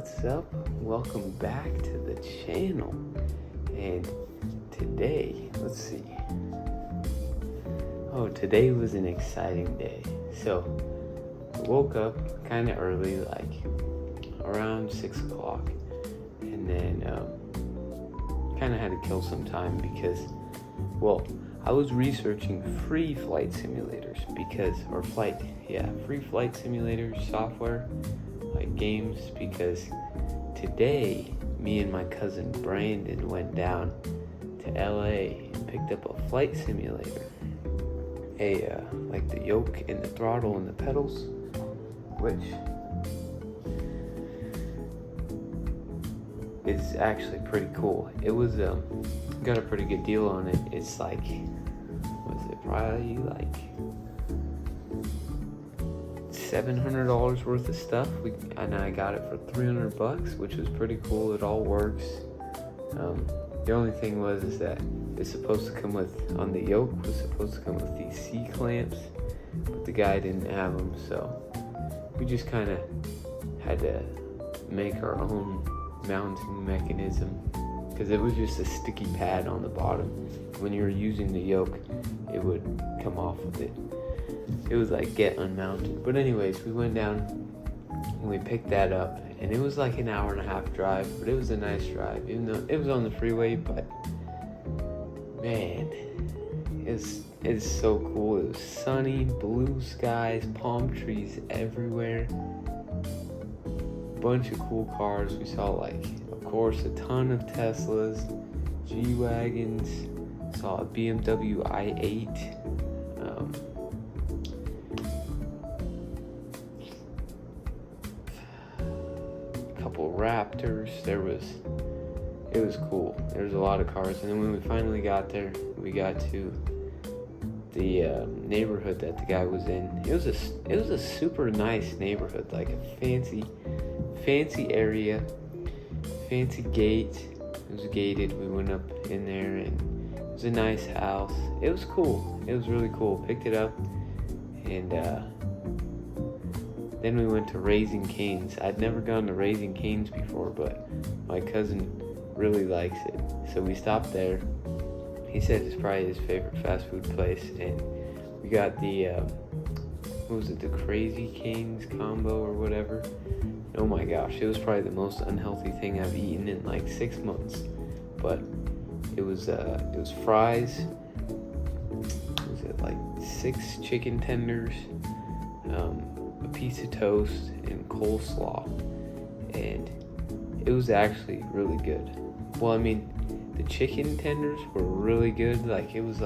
What's up? Welcome back to the channel. And today, let's see. Today was an exciting day. So, I woke up kind of early, like around 6 o'clock. And then, kind of had to kill some time because, I was researching free flight simulators free flight simulators software, like games, because today me and my cousin Brandon went down to LA and picked up a flight simulator, like the yoke and the throttle and the pedals, which is actually pretty cool. It was got a pretty good deal on it. It's like, probably like $700 worth of stuff, and I got it for $300, which was pretty cool. It all works. The only thing is that it's supposed to come with, on the yoke, was supposed to come with these C-clamps, but the guy didn't have them, so we just kind of had to make our own mounting mechanism, because it was just a sticky pad on the bottom. When you were using the yoke, it would come off of it. It was like get unmounted. But anyways, we went down and we picked that up, and it was like an hour and a half drive, but it was a nice drive, even though it was on the freeway. But man, it's so cool. It was sunny, blue skies, palm trees everywhere, bunch of cool cars. We saw, like, of course, a ton of Teslas, G-Wagons, saw a BMW i8, couple Raptors. It was cool. There was a lot of cars, and then when we finally got there, we got to the neighborhood that the guy was in. It was a super nice neighborhood, like a fancy area, fancy gate. It was gated. We went up in there, and it was a nice house. It was cool. It was really cool. Picked it up, and then we went to Raising Cane's. I'd never gone to Raising Cane's before, but my cousin really likes it, so we stopped there. He said it's probably his favorite fast food place, and we got the the Crazy Cane's combo or whatever. Oh my gosh, it was probably the most unhealthy thing I've eaten in like 6 months. But it was fries. Was it like 6 chicken tenders, a piece of toast, and coleslaw, and it was actually really good. Well, I mean, the chicken tenders were really good. Like, it was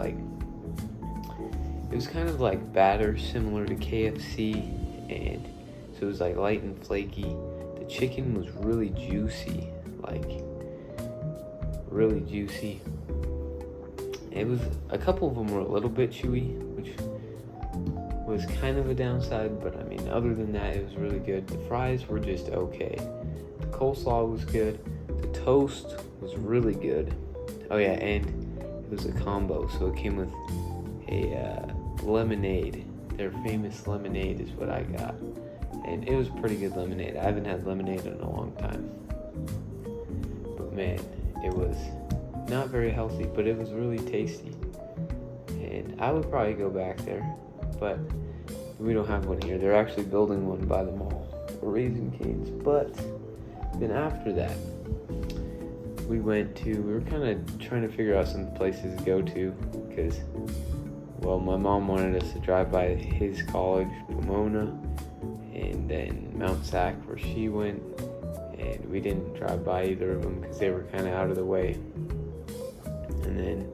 kind of like batter, similar to KFC, and so it was like light and flaky. The chicken was really juicy, like really juicy. It was, a couple of them were a little bit chewy, which was kind of a downside, but I mean, other than that, it was really good. The fries were just okay. The coleslaw was good. The toast was really good. Oh yeah, and it was a combo, so it came with a lemonade. Their famous lemonade is what I got, and it was pretty good lemonade. I haven't had lemonade in a long time, but man, it was not very healthy, but it was really tasty, and I would probably go back there, but we don't have one here. They're actually building one by the mall, Raising Cane's. But then after that, we were kind of trying to figure out some places to go to, because, my mom wanted us to drive by his college, Pomona, and then Mount Sac, where she went, and we didn't drive by either of them because they were kind of out of the way. And then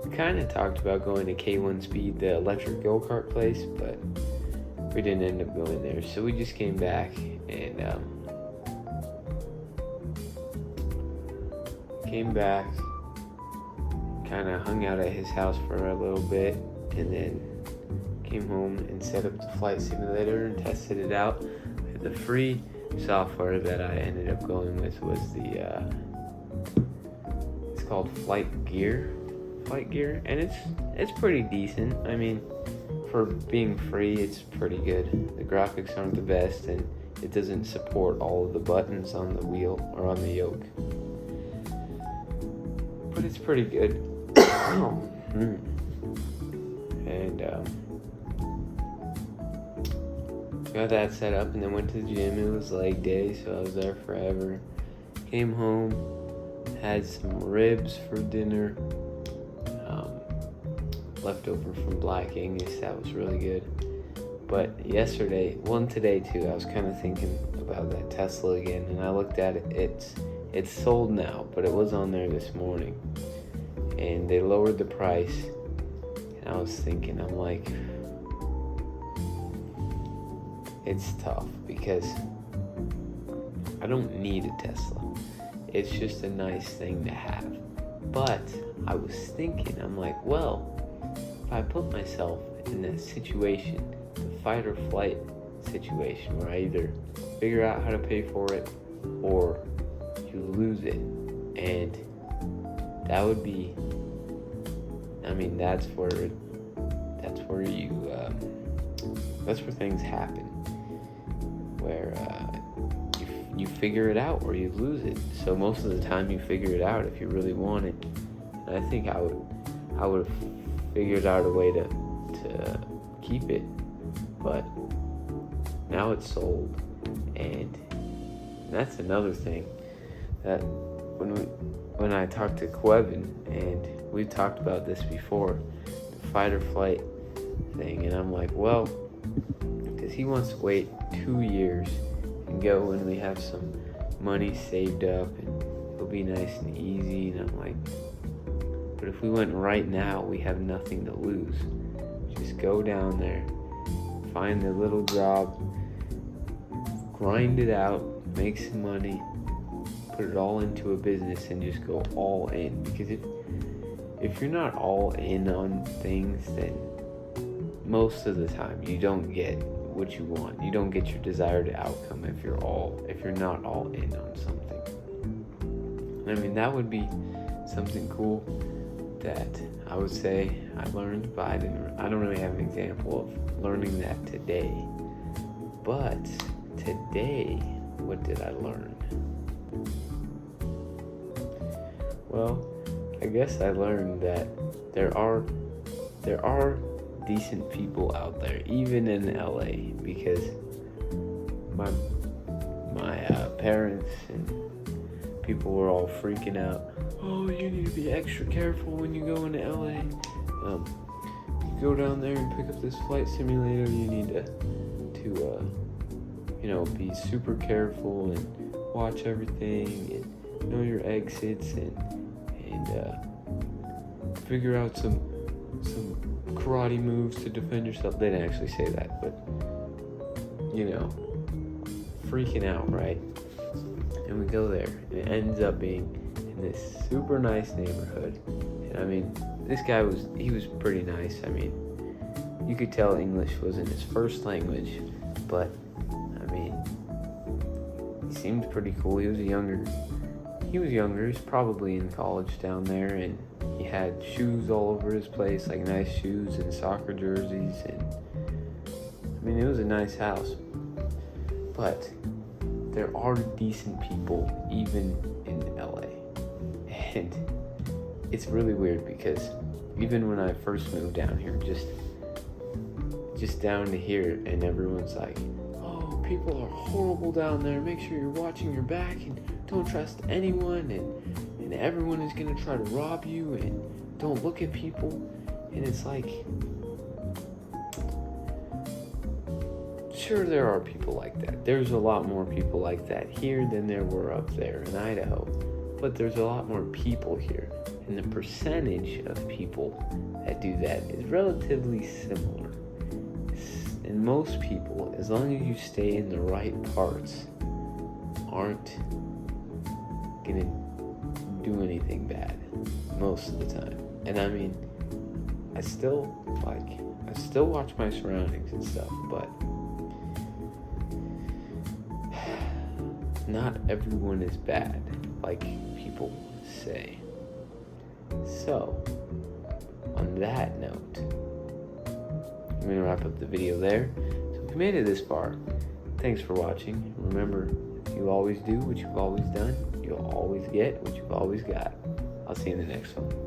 we kind of talked about going to K1 Speed, the electric go-kart place, but we didn't end up going there. So we just came back and kind of hung out at his house for a little bit, and then came home and set up the flight simulator and tested it out. The free software that I ended up going with was it's called Flight Gear, and it's pretty decent. I mean, for being free, it's pretty good. The graphics aren't the best, and it doesn't support all of the buttons on the wheel or on the yoke. But it's pretty good. And got that set up, and then went to the gym. It was leg day, so I was there forever. Came home, had some ribs for dinner, leftover from Black Angus. That was really good. But yesterday, today too, I was kind of thinking about that Tesla again, and I looked at it. It's sold now, but it was on there this morning, and they lowered the price. And I was thinking, I'm like, it's tough because I don't need a Tesla. It's just a nice thing to have. But I was thinking, I'm like, well, if I put myself in that situation, the fight or flight situation, where I either figure out how to pay for it or you lose it, and that would be, that's where things happen, where you figure it out or you lose it. So most of the time you figure it out if you really want it. And I think I would have figured out a way to keep it, but now it's sold. And that's another thing that when I talked to Quevin, and we've talked about this before, the fight or flight thing, and I'm like, well, because he wants to wait 2 years and go when we have some money saved up and it'll be nice and easy. And I'm like, but if we went right now, we have nothing to lose. Just go down there, find a little job, grind it out, make some money, put it all into a business, and just go all in. Because if you're not all in on things, then most of the time you don't get what you want. You don't get your desired outcome if you're not all in on something. That would be something cool that I would say I learned, but I don't really have an example of learning that today. But today, what did I learn? Well, I guess I learned that there are decent people out there, even in LA, because my parents and people were all freaking out. Oh, you need to be extra careful when you go into LA. You go down there and pick up this flight simulator. You need to be super careful and watch everything and know your exits and figure out some karate moves to defend yourself. They didn't actually say that, but freaking out, right? And we go there, and it ends up being in this super nice neighborhood. And this guy was pretty nice. You could tell English wasn't his first language, but he seemed pretty cool. He was younger. He's probably in college down there, and he had shoes all over his place, like nice shoes and soccer jerseys, and it was a nice house. But there are decent people even in LA, and it's really weird because even when I first moved down here, just down to here, and everyone's like, oh, people are horrible down there, make sure you're watching your back and don't trust anyone, and everyone is going to try to rob you, and don't look at people. And it's like, sure, there are people like that. There's a lot more people like that here than there were up there in Idaho, but there's a lot more people here, and the percentage of people that do that is relatively similar. And most people, as long as you stay in the right parts, aren't gonna do anything bad most of the time. And I still watch my surroundings and stuff, but not everyone is bad, like people say. So, on that note, I'm gonna wrap up the video there. So if you made it this far, Thanks for watching. Remember, if you always do what you've always done, you'll always get what you've always got. I'll see you in the next one.